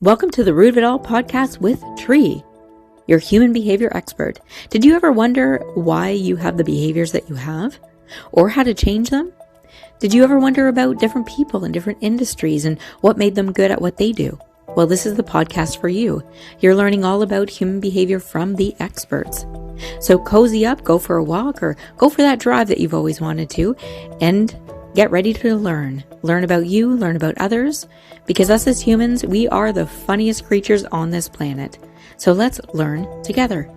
Welcome to the Root of It All podcast with Tree, your human behavior expert. Did you ever wonder why you have the behaviors that you have or how to change them? Did you ever wonder about different people in different industries and what made them good at what they do? Well, this is the podcast for you. You're learning all about human behavior from the experts. So cozy up, go for a walk, or go for that drive that you've always wanted to, and get ready to learn. Learn about you, learn about others, because us as humans, we are the funniest creatures on this planet. So let's learn together.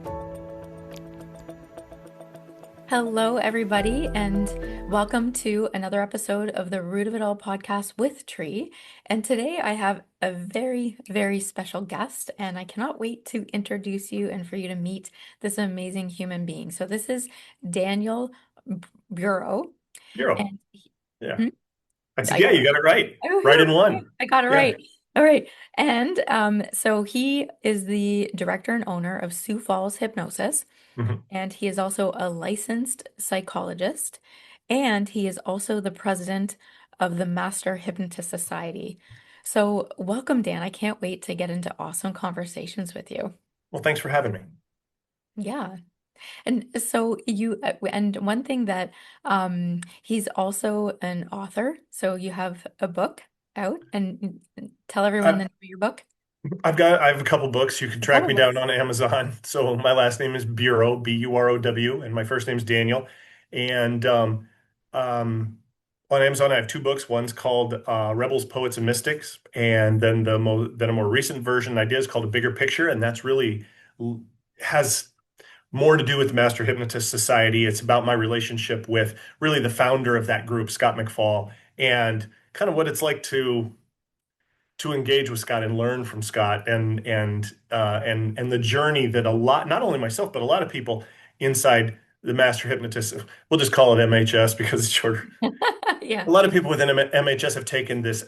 Hello, everybody, and welcome to another episode of the Root of It All podcast with Tree. And today I have a very, very special guest, and I cannot wait to introduce you and for you to meet this amazing human being. So this is Daniel Burow. Bureau. And Yeah. Hmm? I said, I yeah, got you got it right. Right in it. one. I got it Yeah. right. All right. And so he is the director and owner of Sioux Falls Hypnosis. Mhm. And he is also a licensed psychologist, and he is also the president of the Master Hypnotist Society. So, welcome, Dan. I can't wait to get into awesome conversations with you. Well, thanks for having me. Yeah. And so and one thing that he's also an author. So you have a book out, and tell everyone the I've, name of your book. I have a couple books. You can A track couple me down books. on Amazon. So my last name is Burow, Burow, and my first name is Daniel. And um, on Amazon, I have two books. One's called Rebels, Poets, and Mystics, and then a more recent version I did is called A Bigger Picture, and that's really has more to do with the Master Hypnotist Society. It's about my relationship with really the founder of that group, Scott McFall, and kind of what it's like to engage with Scott and learn from Scott and the journey that a lot, not only myself, but a lot of people inside the Master Hypnotist, we'll just call it MHS because it's shorter. Yeah. A lot of people within MHS have taken this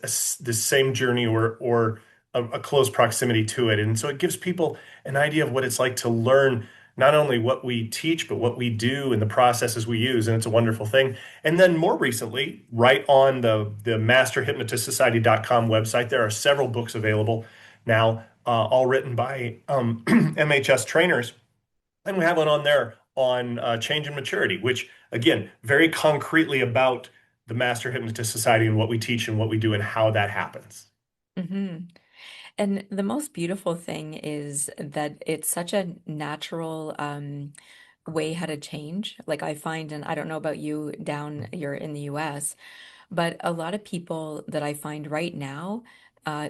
same journey or a close proximity to it, and so it gives people an idea of what it's like to learn not only what we teach but what we do and the processes we use, and it's a wonderful thing. And then more recently, right on the masterhypnotistsociety.com website, there are several books available now, all written by MHS trainers. And we have one on there on change and maturity, which again, very concretely about the Master Hypnotist Society and what we teach and what we do and how that happens. hmm And the most beautiful thing is that it's such a natural way how to change. Like I find, and I don't know about you down, you're in the US, but a lot of people that I find right now,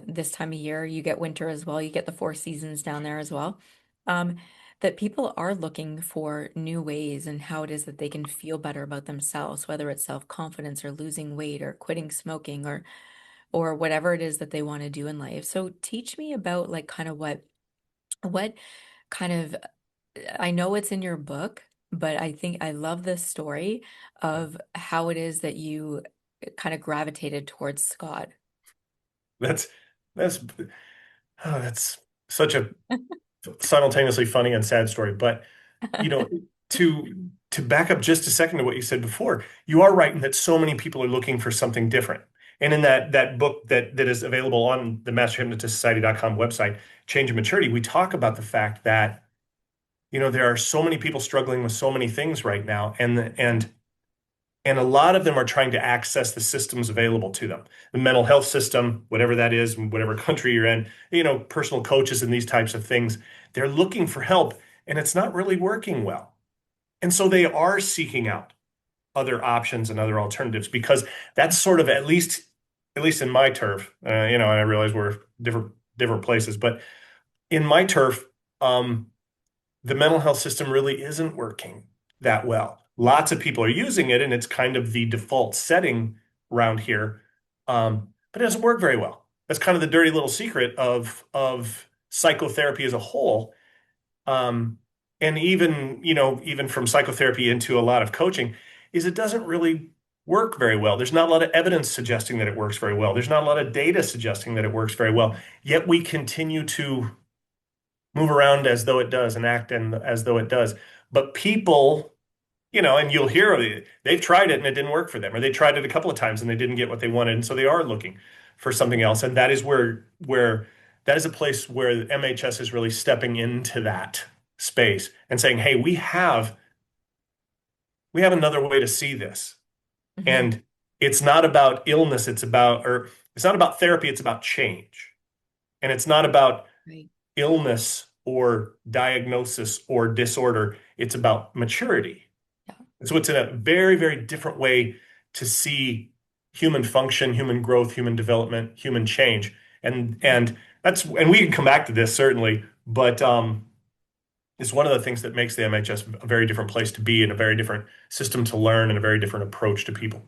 this time of year, you get winter as well, you get the four seasons down there as well, um, that people are looking for new ways and how it is that they can feel better about themselves, whether it's self-confidence or losing weight or quitting smoking or whatever it is that they want to do in life. So teach me about like kind of what kind of I know it's in your book, but I think I love this story of how it is that you kind of gravitated towards Scott. That's that's that's such a simultaneously funny and sad story. But you know, to back up just a second to what you said before, you are right in that so many people are looking for something different. And in that book that is available on the masterhypnotistsociety.com website, Change and Maturity, we talk about the fact that, there are so many people struggling with so many things right now, and a lot of them are trying to access the systems available to them. The mental health system, whatever that is, whatever country you're in, personal coaches and these types of things, they're looking for help and it's not really working well. And so they are seeking out other options and other alternatives because that's sort of at least in my turf, and I realize we're different places, but in my turf, the mental health system really isn't working that well. Lots of people are using it, and it's kind of the default setting around here, but it doesn't work very well. That's kind of the dirty little secret of psychotherapy as a whole, um, and even from psychotherapy into a lot of coaching, is it doesn't really work very well. There's not a lot of evidence suggesting that it works very well. There's not a lot of data suggesting that it works very well. Yet we continue to move around as though it does and act and as though it does. But people, and you'll hear they've tried it and it didn't work for them, or they tried it a couple of times and they didn't get what they wanted, and so they are looking for something else. And that is where that is a place where MHS is really stepping into that space and saying, hey, we have another way to see this. Hmm. And it's not about illness, it's not about therapy, it's about change. And it's not about Right. illness or diagnosis or disorder, it's about maturity. Yeah. And so it's in a very, very different way to see human function, human growth, human development, human change. And we can come back to this certainly, but it's one of the things that makes the MHS a very different place to be and a very different system to learn and a very different approach to people.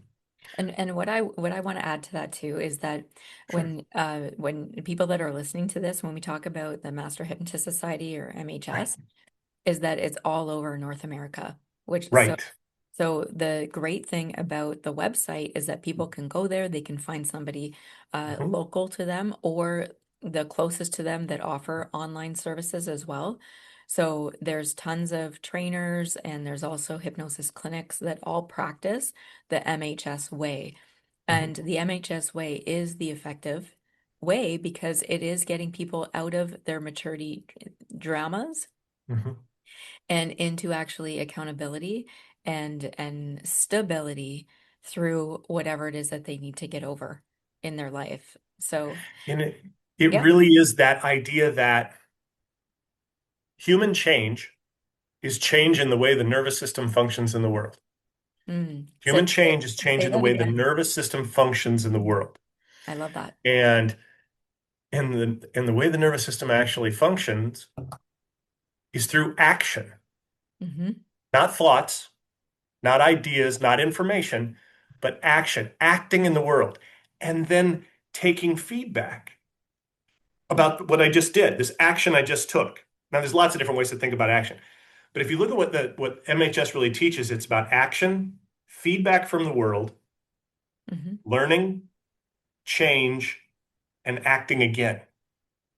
And what I want to add to that too is that Sure. when people that are listening to this, when we talk about the Master Hypnotist Society or Right. MHS, is that it's all over North America. Which so Right. so the great thing about the website is that people can go there, they can find somebody Mhm. local to them or the closest to them that offer online services as well. So there's tons of trainers and there's also hypnosis clinics that all practice the MHS way. Mhm. And the MHS way is the effective way because it is getting people out of their maturity dramas Mhm. and into actually accountability and stability through whatever it is that they need to get over in their life. So, And it yeah. really is that idea that human change is change in the way the nervous system functions in the world. Mm. Human change is change Say in the that way the again. nervous system functions in the world. I love that. And the way the nervous system actually functions is through action, Hmm. not thoughts, not ideas, not information, but action, acting in the world, and then taking feedback Yeah. about what I just did, this action I just took. Now, there's lots of different ways to think about action. But if you look at what MHS really teaches, it's about action, feedback from the world, Hmm. learning, change, and acting again.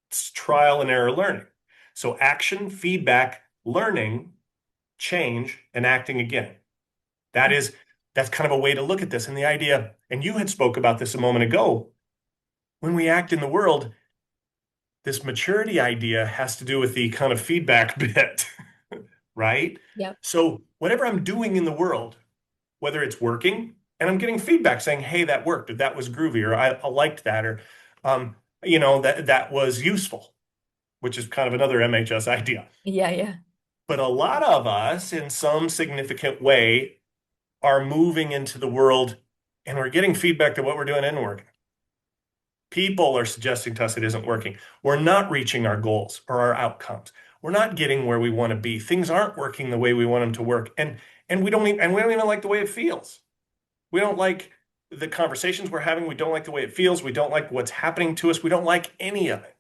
It's trial and error learning. So action, feedback, learning, change, and acting again. That is that's kind of a way to look at this. And the idea, and you had spoke about this a moment ago, when we act in the world, this maturity idea has to do with the kind of feedback bit, right? Yep. So whatever I'm doing in the world, whether it's working and I'm getting feedback saying, hey, that worked, or that was groovy, or I liked that, or that was useful, which is kind of another MHS idea. Yeah, yeah. But a lot of us, in some significant way, are moving into the world and we're getting feedback that what we're doing isn't working. People are suggesting to us it isn't working. We're not reaching our goals or our outcomes. We're not getting where we want to be. Things aren't working the way we want them to work. And we don't even like the way it feels. We don't like the conversations we're having. We don't like the way it feels. We don't like what's happening to us. We don't like any of it.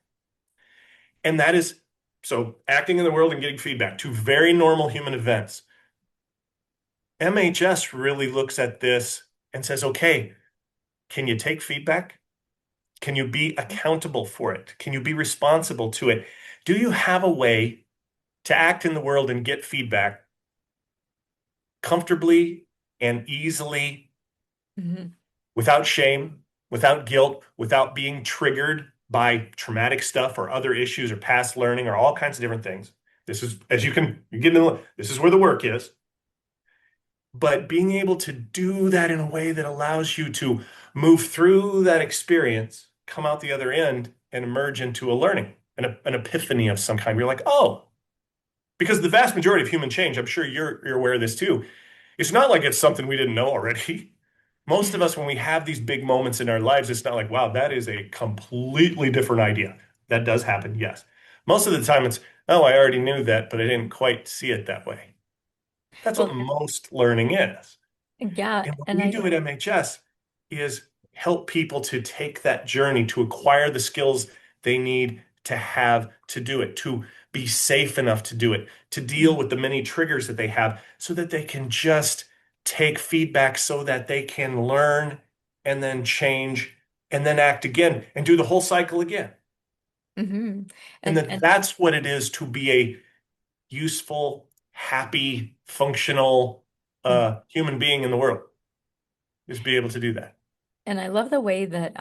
And that is so acting in the world and getting feedback, two very normal human events. MHS really looks at this and says, okay, can you take feedback? Can you be accountable for it? Can you be responsible to it? Do you have a way to act in the world and get feedback comfortably and easily Hmm. without shame, without guilt, without being triggered by traumatic stuff or other issues or past learning or all kinds of different things? This is, as you get into, this is where the work is. But being able to do that in a way that allows you to move through that experience, come out the other end, and emerge into a learning, an epiphany of some kind. You're like, oh, because the vast majority of human change, I'm sure you're aware of this too, it's not like it's something we didn't know already. Most of us, when we have these big moments in our lives, it's not like, wow, that is a completely different idea. That does happen, yes. Most of the time, it's, oh, I already knew that, but I didn't quite see it that way. That's what Well, most learning is. yeah, And what and we I do at MHS is help people to take that journey, to acquire the skills they need to have to do it, to be safe enough to do it, to deal mm, with the many triggers that they have so that they can just take feedback so that they can learn and then change and then act again and do the whole cycle again. mhm. And that And that's what it is to be a useful, happy, functional mm. human being in the world, is be able to do that. And I love the way that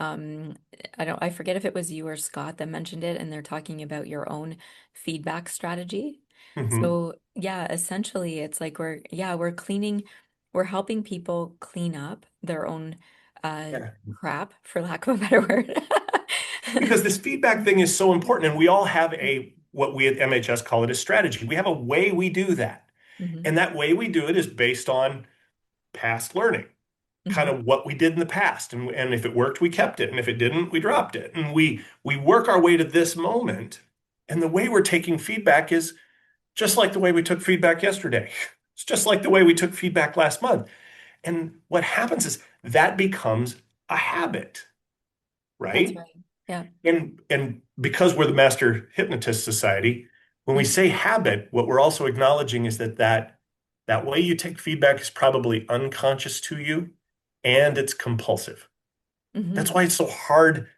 I forget if it was you or Scott that mentioned it, and they're talking about your own feedback strategy. Hmm. So yeah, essentially it's like we're cleaning, we're helping people clean up their own uh Yeah. crap, for lack of a better word. Because this feedback thing is so important, and we all have a what we at MHS call it a strategy. We have a way we do that. Hmm. And that way we do it is based on past learning, kind Hmm. of what we did in the past. And if it worked, we kept it. And if it didn't, we dropped it. And we work our way to this moment. And the way we're taking feedback is just like the way we took feedback yesterday. It's just like the way we took feedback last month. And what happens is that becomes a habit, That's right? right. Yeah. And because we're the Master Hypnotist Society, when we Hmm. say habit, what we're also acknowledging is that way you take feedback is probably unconscious to you and it's compulsive. That's Hmm. why it's so hard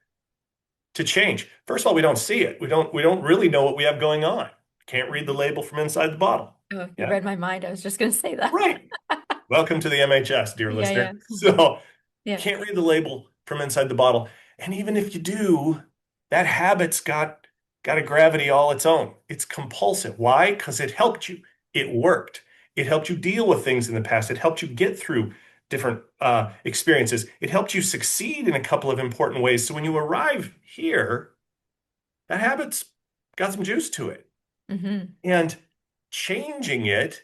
to change. First of all, we don't see it. We don't really know what we have going on. Can't read the label from inside the bottle. Oh, you Yeah. read my mind. I was just gonna say that. Right. Welcome to the MHS, dear Yeah, yeah. listener. So, Yeah. can't read the label from inside the bottle. And even if you do, that habit's got a gravity all its own. It's compulsive. Why? Because it helped you. It worked. It helped you deal with things in the past. It helped you get through different experiences. It helped you succeed in a couple of important ways. So when you arrive here, that habit's got some juice to it. Hmm. And changing it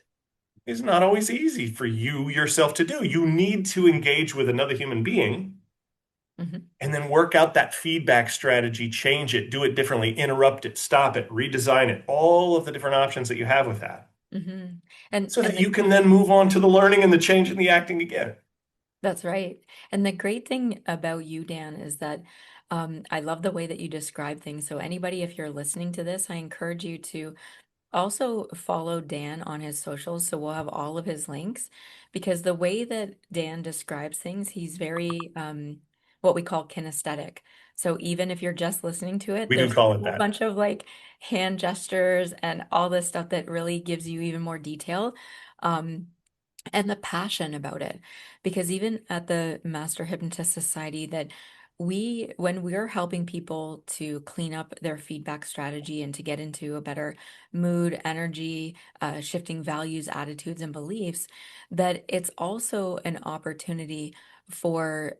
is not always easy for you yourself to do. You need to engage with another human being Hmm. and then work out that feedback strategy, change it, do it differently, interrupt it, stop it, redesign it, all of the different options that you have with that, Hmm. And so that and the you can then move on to the learning and the change and the acting again. That's right. And the great thing about you, Dan, is that I love the way that you describe things. So anybody, if you're listening to this, I encourage you to also follow Dan on his socials. So we'll have all of his links, because the way that Dan describes things, he's very what we call kinesthetic. So even if you're just listening to it, We do there's call it a whole that. bunch of like hand gestures and all this stuff that really gives you even more detail. Um, and the passion about it, because even at the Master Hypnotist Society, that when we're helping people to clean up their feedback strategy and to get into a better mood, energy, shifting values, attitudes, and beliefs, that it's also an opportunity for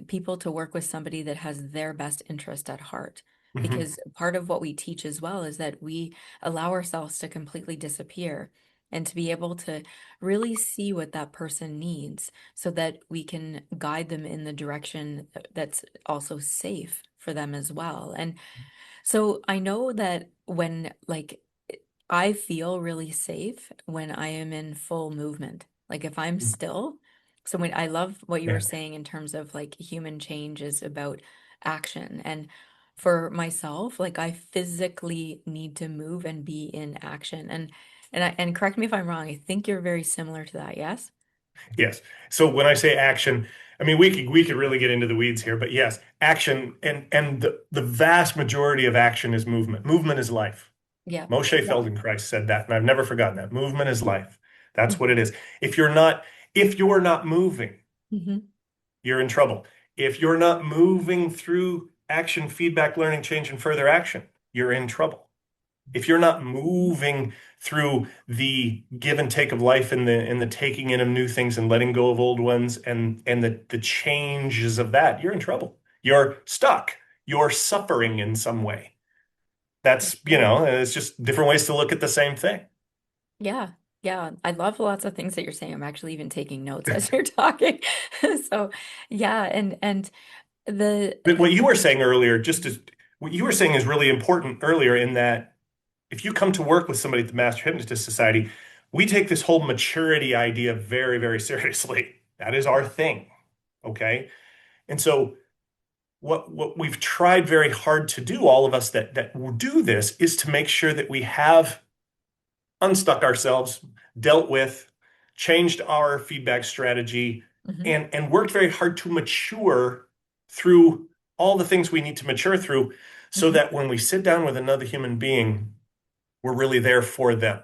people to work with somebody that has their best interest at heart. Mhm. Because part of what we teach as well is that we allow ourselves to completely disappear and to be able to really see what that person needs so that we can guide them in the direction that's also safe for them as well. And so I know that when like I feel really safe when I am in full movement. Like if I'm still, so when I love what you were Yeah. saying in terms of like human change is about action. And for myself, like I physically need to move and be in action. And correct me if I'm wrong, I think you're very similar to that, yes? Yes. So when I say action, I mean we could really get into the weeds here, but yes, action and the vast majority of action is movement. Movement is life. Yeah. Moshe Yeah. Feldenkrais said that, and I've never forgotten that. Movement is life. That's what Mhm. it is. If you're not moving, Mhm. you're in trouble. If you're not moving through action, feedback, learning, change, and further action, you're in trouble. If you're not moving through the give and take of life and the taking in of new things and letting go of old ones and the changes of that, you're in trouble. You're stuck. You're suffering in some way. That's That's, right. it's just different ways to look at the same thing. Yeah. Yeah. I love lots of things that you're saying. I'm actually even taking notes as you're talking. So, yeah, and But the what you were saying earlier, what you were saying is really important earlier in that if you come to work with somebody at the Master Hypnotist Society, we take this whole maturity idea very, very seriously. That is our thing. Okay. And so what we've tried very hard to do, all of us that do this, is to make sure that we have unstuck ourselves, dealt with, changed our feedback strategy, Mhm. and worked very hard to mature through all the things we need to mature through so Mhm. that when we sit down with another human being, we're really there for them,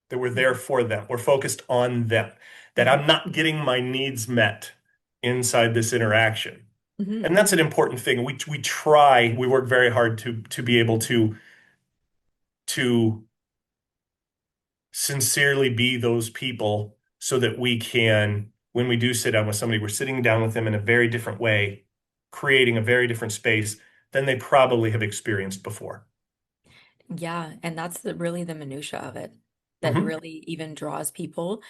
that we're there Mhm. for them. We're focused on them, that Mhm. I'm not getting my needs met inside this interaction. Hmm. And that's an important thing. We work very hard to be able to sincerely be those people so that we can, when we do sit down with somebody, we're sitting down with them in a very different way, creating a very different space than they probably have experienced before. Yeah, and that's really the minutia of it that Hmm. really even draws people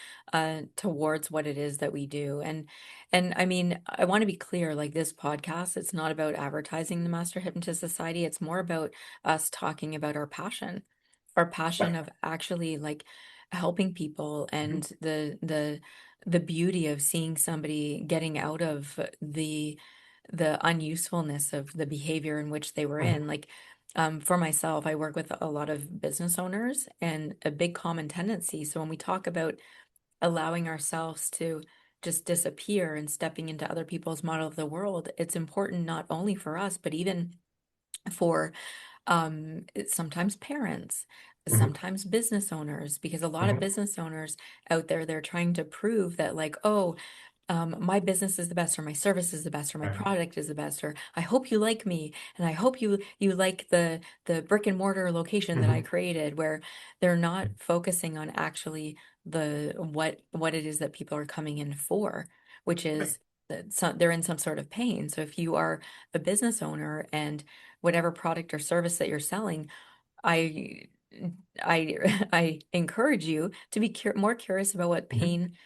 towards what it is that we do. And I mean, I want to be clear, like this podcast, it's not about advertising the Master Hypnotist Society. It's more about us talking about our passion Right. of actually like helping people Mhm. and the beauty of seeing somebody getting out of the unusefulness of the behavior in which they were Mhm. in. Like for myself, I work with a lot of business owners and a big common tendency. So when we talk about allowing ourselves to just disappear and stepping into other people's model of the world, it's important not only for us, but even for it's sometimes parents, Mhm. sometimes business owners, because a lot of Mhm. business owners out there, they're trying to prove that, like, oh, my business is the best, or my service is the best, or my Right. product is the best, or I hope you like me, and I hope you like the brick and mortar location that I Mhm. created, where they're not focusing on actually what it is that people are coming in for, which Right. is that they're in some sort of pain. So if you are a business owner and whatever product or service that you're selling, I I I encourage you to be more curious about what Mhm. pain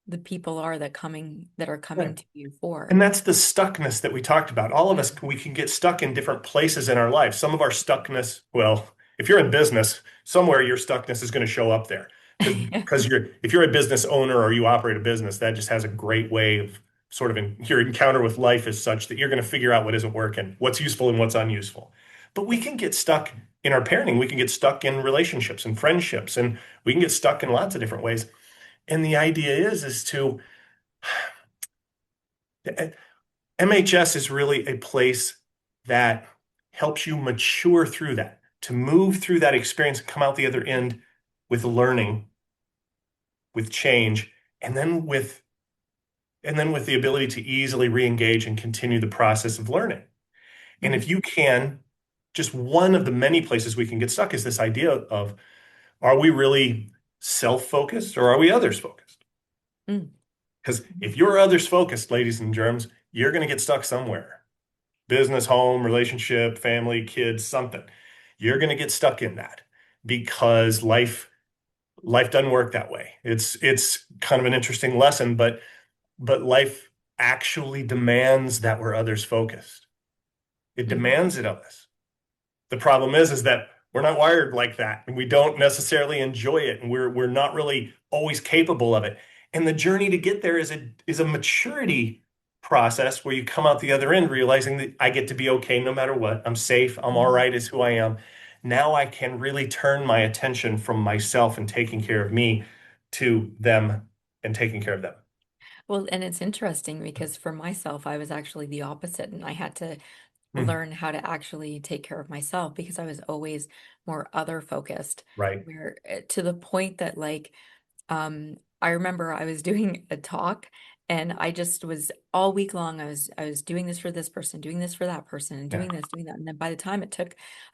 the people are that are Right. coming to you for. And that's the stuckness that we talked about. All of us, Mhm. we can get stuck in different places in our life. Some of our stuckness, well, if you're in business, somewhere your stuckness is going to show up there. Because if you're a business owner or you operate a business, that just has a great way of sort of your encounter with life is such that you're going to figure out what isn't working, what's useful and what's unuseful. But we can get stuck in our parenting. We can get stuck in relationships and friendships, and we can get stuck in lots of different ways. And the idea is to MHS is really a place that helps you mature through that, to move through that experience and come out the other end with learning, with change, and then with the ability to easily re-engage and continue the process of learning. And if Mhm. you can, just one of the many places we can get stuck is this idea of, are we really self-focused or are we others focused? Mm. Because if you're others focused, ladies and germs, you're going to get stuck somewhere. Business, home, relationship, family, kids, something. You're going to get stuck in that because life doesn't work that way. It's kind of an interesting lesson, but life actually demands that we're others focused. It Mhm. demands it of us. The problem is that we're not wired like that, and we don't necessarily enjoy it, and we're not really always capable of it. And the journey to get there is a maturity process where you come out the other end realizing that I get to be okay no matter what. I'm safe. I'm all Mhm. right as who I am. Now I can really turn my attention from myself and taking care of me to them and taking care of them. Well, and it's interesting because for myself, I was actually the opposite, and I had to Hmm. learn how to actually take care of myself because I was always more other focused, Right. where to the point that like I remember I was doing a talk and I just was all week long I was doing this for this person, doing this for that person, and Yeah. doing this, doing that. And then by the time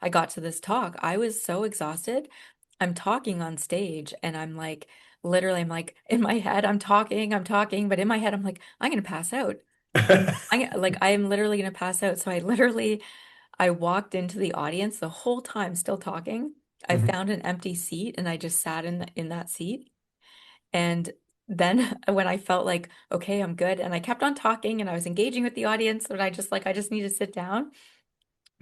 I got to this talk, I was so exhausted. I'm talking on stage and I'm like literally I'm like in my head I'm talking, but in my head I'm like I'm gonna pass out. I'm literally gonna pass out. So I walked into the audience the whole time still talking. I Mhm. found an empty seat and I just sat in that seat. And then when I felt like, okay, I'm good, and I kept on talking and I was engaging with the audience, but I just need to sit down.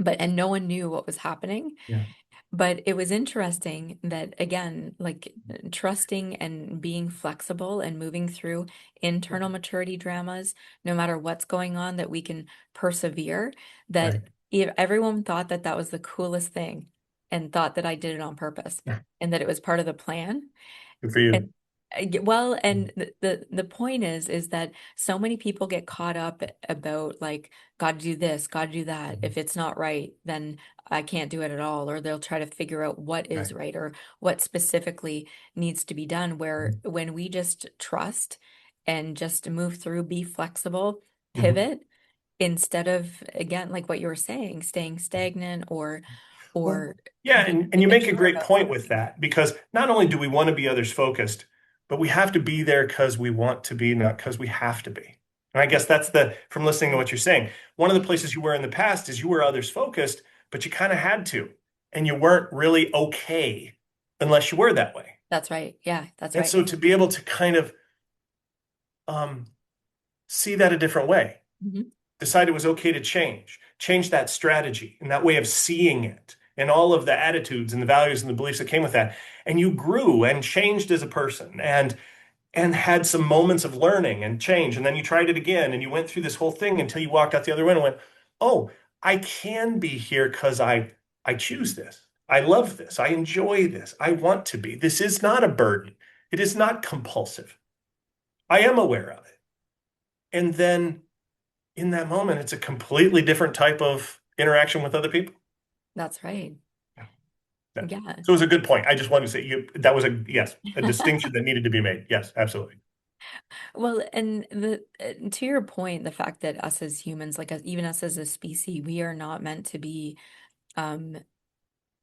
And no one knew what was happening. Yeah. But it was interesting that, again, like trusting and being flexible and moving through internal maturity dramas, no matter what's going on, that we can persevere. That Right. if everyone thought that that was the coolest thing and thought that I did it on purpose and that it was part of the plan. Good for And you. well, and the point is that so many people get caught up about like, gotta do this, gotta do that. Mhm. If it's not right, then I can't do it at all. Or they'll try to figure out what is Right. right or what specifically needs to be done. Where Mhm. when we just trust and just move through, be flexible, Mhm. pivot, instead of, again, like what you were saying, staying stagnant Well, or yeah, being and you make a immature great about point with something. that because not only do we want to be others focused, but we have to be there because we want to be, not because we have to be. And I guess that's the, from listening to Right. what you're saying, one of the places you were in the past is you were others focused, but you kind of had to, and you weren't really okay unless you were that way. That's right. Yeah, that's And right. so to be able to kind of um, see that a different way, Mhm. decide it was okay to change that strategy and that way of seeing it and all of the attitudes and the values and the beliefs that came with that. And you grew and changed as a person and had some moments of learning and change. And then you tried it again and you went through this whole thing until you walked out the other end and went, oh, I can be here because I choose this. I love this. I enjoy this. I want to be. This is not a burden. It is not compulsive. I am aware of it. And then in that moment, it's a completely different type of interaction with other people. That's right. Yeah. Yeah. Yeah. So it was a good point. I just wanted to say that was yes, a distinction that needed to be made. Yes, absolutely. Well, and to your point, the fact that us as humans, like us, even us as a species, we are not meant to be um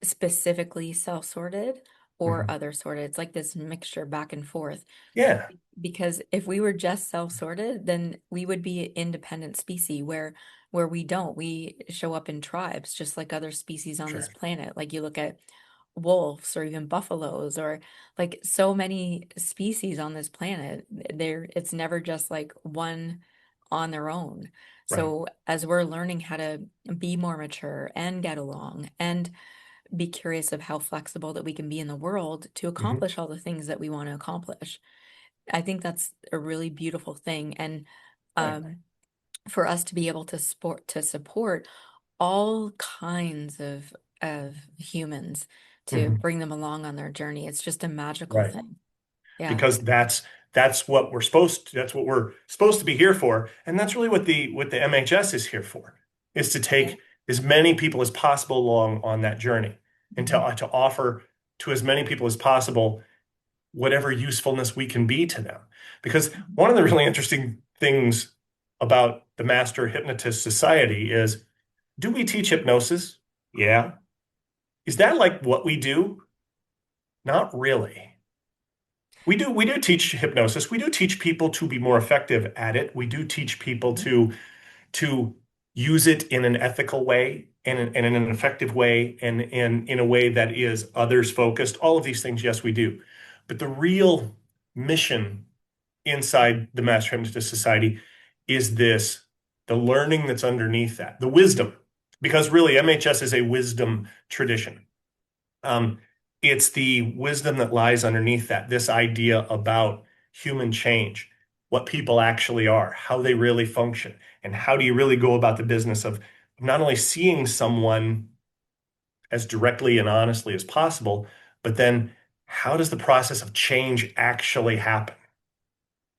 specifically self-sorted or Mhm. other sorted. It's like this mixture back and forth. Yeah, Because if we were just self-sorted, then we would be an independent species where we don't. We show up in tribes, just like other species on this sure. planet. Like you look at wolves or even buffaloes or like so many species on this planet. It's never just like one on their own. Right. So as we're learning how to be more mature and get along and be curious of how flexible that we can be in the world to Hmm. accomplish all the things that we want to accomplish. I think that's a really beautiful thing. And Right. um, for us to be able to support all kinds of humans to Hmm. bring them along on their journey, it's just a magical Right. thing. Yeah. Because that's what we're supposed to be here for. And that's really what the MHS is here for, is to Yeah. take as many people as possible along on that journey and Mhm. to offer to as many people as possible whatever usefulness we can be to them. Because Mhm. one of the really interesting things about the Master Hypnotist Society is, do we teach hypnosis? Yeah. Is that like what we do? Not really. We do teach hypnosis. We do teach people to be more effective at it. We do teach people Mhm. to use it in an ethical way and in an effective way and in a way that is others focused. All of these things, yes, we do. But the real mission inside the Master Hypnotist Society is the learning that's underneath that, the wisdom, because really MHS is a wisdom tradition. Um, it's the wisdom that lies underneath that, this idea about human change, what people actually are, how they really function, and how do you really go about the business of not only seeing someone as directly and honestly as possible, but then how does the process of change actually happen?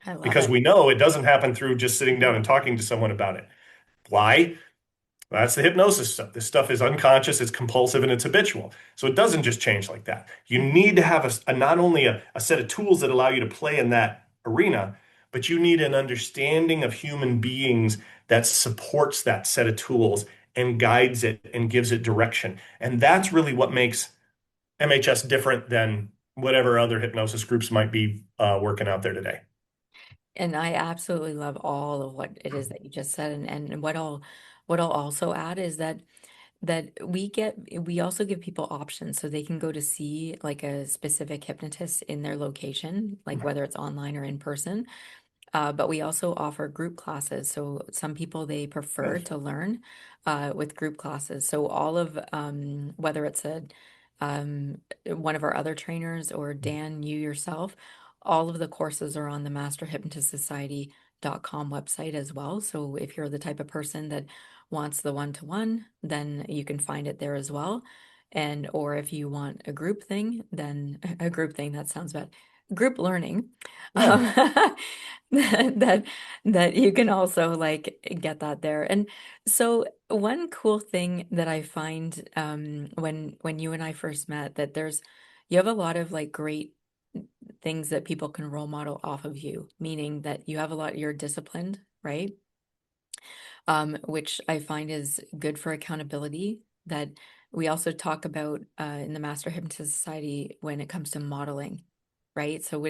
I love Because it. we know it doesn't happen through just sitting Mhm. down and talking to someone about it. Why? That's the hypnosis stuff. This stuff is unconscious, it's compulsive, and it's habitual. So it doesn't just change like that. You Mhm. need to have not only a set of tools that allow you to play in that arena, but you need an understanding of human beings that supports that set of tools and guides it and gives it direction. And that's really what makes MHS different than whatever other hypnosis groups might be working out there today. And I absolutely love all of what it is that you just said. And what I'll also add is that we also give people options so they can go to see like a specific hypnotist in their location, like whether it's online or in person. But we also offer group classes. So some people they prefer Good. to learn with group classes. So all of whether it's a one of our other trainers or Dan, you yourself, all of the courses are on the masterhypnotistsociety.com website as well. So if you're the type of person that wants the one-to-one, then you can find it there as well. And or if you want a group thing, then a group thing, that sounds bad. Group learning. Yeah. Um, that that you can also like get that there. And so one cool thing that I find when you and I first met that you have a lot of like great things that people can role model off of you, meaning that you have a lot, you're disciplined, right? which I find is good for accountability. That we also talk about in the Master Hypnotist Society when it comes to modeling, right? So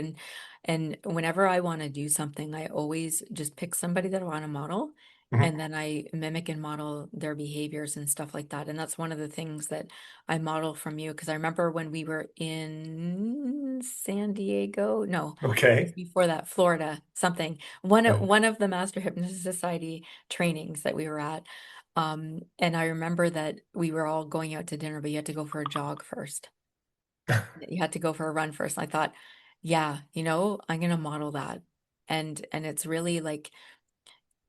and whenever I want to do something, I always just pick somebody that I want to model. Mhm. And then I mimic and model their behaviors and stuff like that. And that's one of the things that I model from you. Because I remember when we were in San Diego, no, it was Okay. before that, Florida, something. One of the Master Hypnotist Society trainings that we were at. And I remember that we were all going out to dinner, but you had to go for a jog first. You had to go for a run first. And I thought, yeah, I'm gonna model that. And it's really like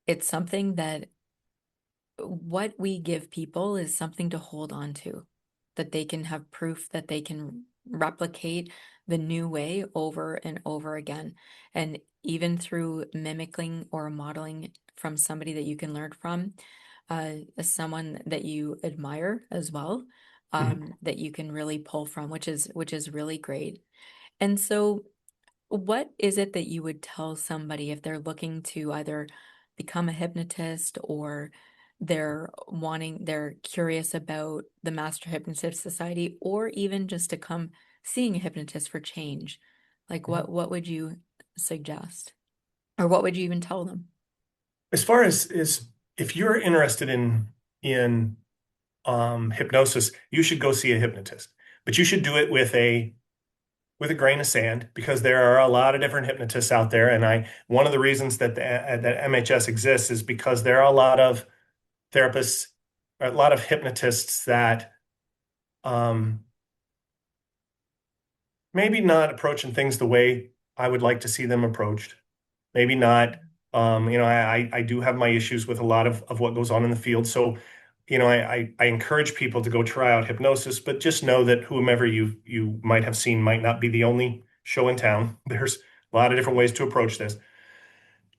it's something that what we give people is something to hold on to, that they can have proof that they can replicate the new way over and over again. And even through mimicking or modeling from somebody that you can learn from, someone that you admire as well, Mhm. that you can really pull from, which is really great. And so what is it that you would tell somebody if they're looking to either become a hypnotist or they're curious about the Master Hypnotist Society or even just to come seeing a hypnotist for change? Like Mhm. what would you suggest? Or what would you even tell them? As far as if you're interested in hypnosis, you should go see a hypnotist. But you should do it with a grain of sand because there are a lot of different hypnotists out there. And I one of the reasons that MHS exists is because there are a lot of therapists, a lot of hypnotists that um, maybe not approaching things the way I would like to see them approached. Maybe not. I do have my issues with a lot of what goes on in the field. So, I encourage people to go try out hypnosis, but just know that whomever you might have seen might not be the only show in town. There's a lot of different ways to approach this.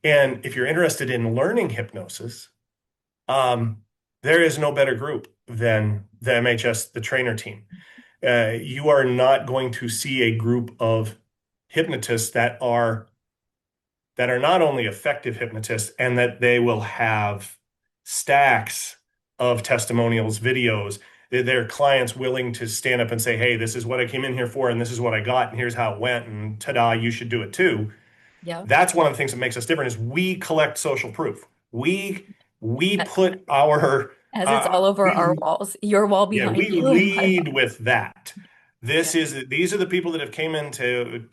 And if you're interested in learning hypnosis, um, there is no better group than the MHS, the trainer team. You are not going to see a group of hypnotists that are not only effective hypnotists and that they will have stacks of testimonials, videos, their clients willing to stand up and say, hey, this is what I came in here for, and this is what I got, and here's how it went, and ta-da, you should do it too. Yeah. That's one of the things that makes us different is we collect social proof. We put our As it's all over our we walls, your wall yeah, behind we you and my lead wall. with that. Yeah. These are the people that have came in to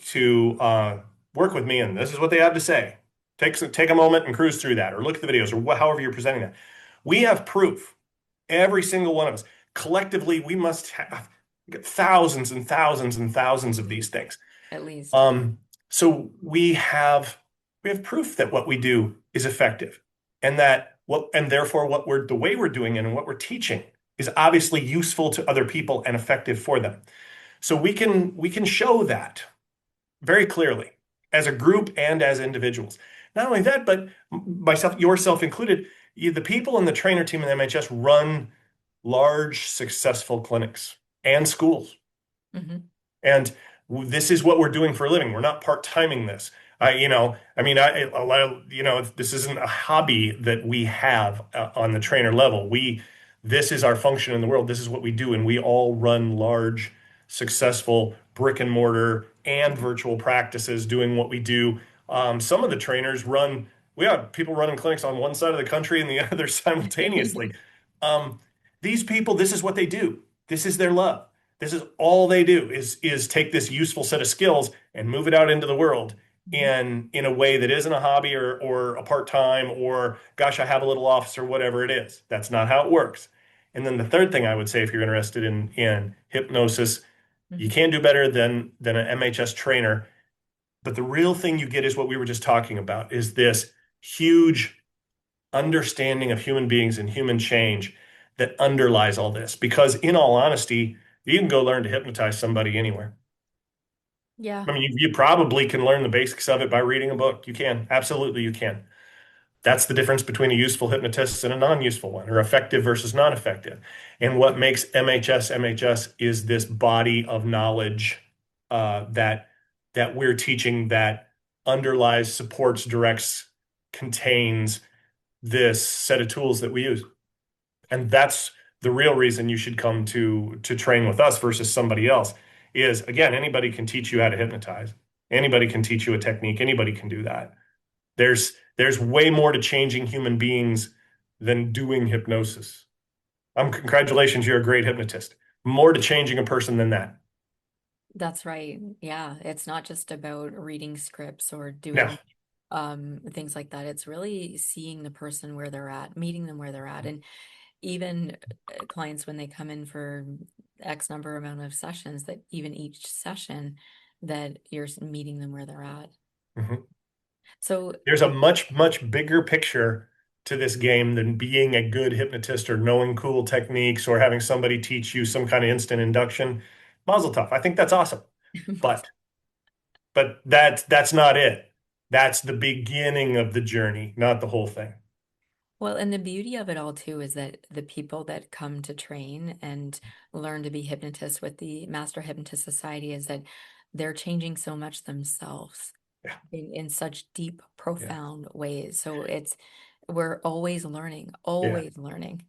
work with me, and this is what they have to say. Take a moment and cruise through that, or look at the videos, or however you're presenting that. We have proof. Every single one of us. Collectively, we must have thousands and thousands and thousands of these things. At least. Um, so we have proof that what we do is effective, and therefore the way we're doing it and what we're teaching is obviously useful to other people and effective for them. So we can show that very clearly as a group and as individuals. Not only that, but myself, yourself included, the people in the trainer team in the MHS run large, successful clinics and schools. Hmm. And this is what we're doing for a living. We're not part-timing this. A lot of, this isn't a hobby that we have on the trainer level. This is our function in the world. This is what we do. And we all run large, successful brick and mortar and virtual practices doing what we do. Some of the trainers we have people running clinics on one side of the country and the other simultaneously. Um, these people, this is what they do. This is their love. This is all they do is take this useful set of skills and move it out into the world in a way that isn't a hobby or a part-time or gosh, I have a little office or whatever it is. That's not how it works. And then the third thing I would say if you're interested in hypnosis, you Hmm. can't do better than an MHS trainer. But the real thing you get is what we were just talking about, is this huge understanding of human beings and human change that underlies all this. Because in all honesty, you can go learn to hypnotize somebody anywhere. Yeah. I mean, you probably can learn the basics of it by reading a book. You can. Absolutely, you can. That's the difference between a useful hypnotist and a non-useful one, or effective versus non-effective. And what makes MHS is this body of knowledge that we're teaching that underlies, supports, directs, contains this set of tools that we use. And that's the real reason you should come to train with us versus somebody else is, again, anybody can teach you how to hypnotize. Anybody can teach you a technique. Anybody can do that. There's way more to changing human beings than doing hypnosis. Congratulations, you're a great hypnotist. More to changing a person than that. That's right. Yeah, it's not just about reading scripts or No. doing things like that. It's really seeing the person where they're at, meeting them where they're at. And even clients when they come in for X number amount of sessions, that even each session that you're meeting them where they're at. Mhm. So There's a much, much bigger picture to this game than being a good hypnotist or knowing cool techniques or having somebody teach you some kind of instant induction. Mazel tov. I think that's awesome. But that's not it. That's the beginning of the journey, not the whole thing. well, and the beauty of it all too is that the people that come to train and learn to be hypnotists with the Master Hypnotist Society is that they're changing so much themselves Yeah. in such deep, Yeah. profound ways. So we're always learning, Yeah. always learning.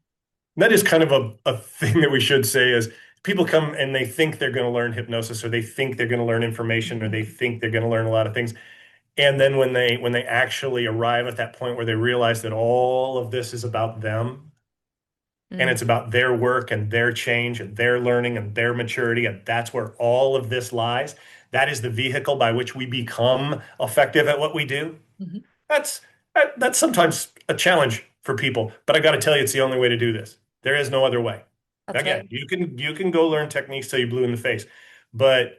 That is kind of a thing that we should say is people come and they think they're going to learn hypnosis or they think they're going to learn information or they think they're going to learn a lot of things. And then when they actually arrive at that point where they realize that all of this is about them and Mm, it's about their work and their change and their learning and their maturity, and that's where all of this lies. That is the vehicle by which we become effective at what we do. mhm. That's that's sometimes a challenge for people, but I got to tell you, it's the only way to do this. There is no other way. That's Again, right. you can go learn techniques till you blue in the face, but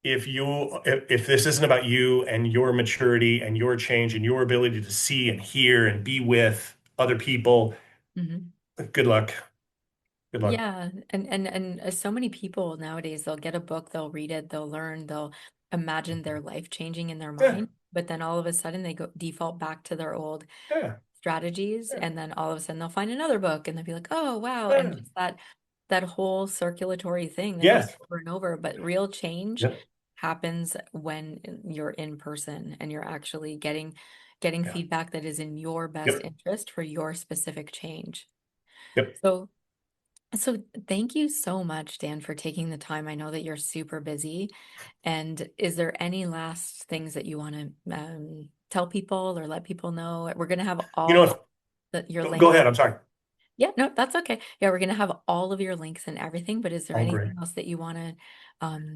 if this isn't about you and your maturity and your change and your ability to see and hear and be with other people, Mhm. good luck. Good luck. Yeah, and so many people nowadays, they'll get a book, they'll read it, they'll learn, they'll imagine their life changing in their Yeah, mind, but then all of a sudden they go default back to their old yeah, strategies, yeah, and then all of a sudden they'll find another book and they'll be like, "Oh, wow." And yeah. just that whole circulatory thing that goes Yes. over and over, but real change Yep. happens when you're in person and you're actually getting Yeah. feedback that is in your best Yep. interest for your specific change. Yep. So so thank you so much, Dan, for taking the time. I know that you're super busy. And is there any last things that you want to tell people or let people know? We're going to have You know, your go links. ahead. I'm sorry. Yeah, no, that's okay. Yeah, we're going to have all of your links and everything. But is there Oh, great. anything else that you want to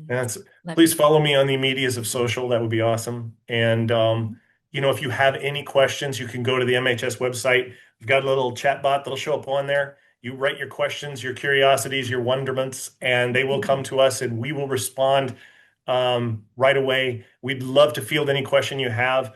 That's let please people? follow me on the medias of social. That would be awesome. And if you have any questions, you can go to the MHS website. We've got a little chat bot that'll show up on there. You write your questions, your curiosities, your wonderments, and they will come to us and we will respond right away. We'd love to field any question you have.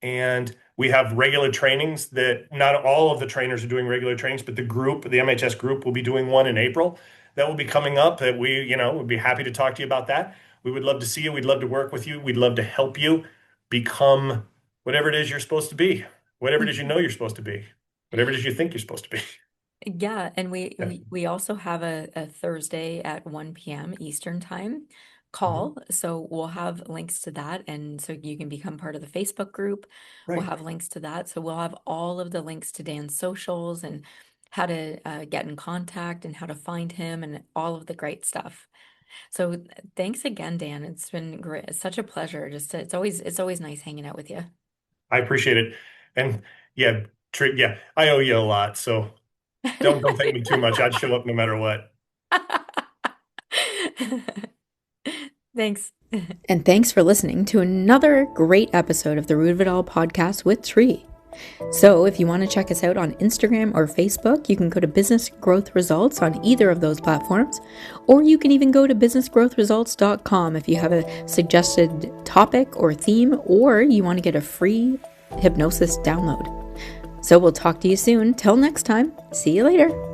And we have regular trainings that not all of the trainers are doing regular trainings, but the MHS group will be doing one in April that will be coming up that would be happy to talk to you about that. We would love to see you. We'd love to work with you. We'd love to help you become whatever it is you're supposed to be, whatever it is you know you're supposed to be, whatever it is you think you're supposed to be. Yeah, and we Yeah. we, we also have a Thursday at 1 p.m. Eastern time Mhm. call. So we'll have links to that. And so you can become part of the Facebook group. We'll Right. have links to that. So we'll have all of the links to Dan's socials and how to get in contact and how to find him and all of the great stuff. So thanks again, Dan. It's been great. It's such a pleasure. It's always nice hanging out with you. I appreciate it. And yeah, yeah, I owe you a lot. So don't thank me too much. I'd show up no matter what. Thanks. And thanks for listening to another great episode of the Root of It All podcast with Tree. So if you want to check us out on Instagram or Facebook, you can go to Business Growth Results on either of those platforms, or you can even go to businessgrowthresults.com if you have a suggested topic or theme, or you want to get a free hypnosis download. So we'll talk to you soon. Till next time, see you later.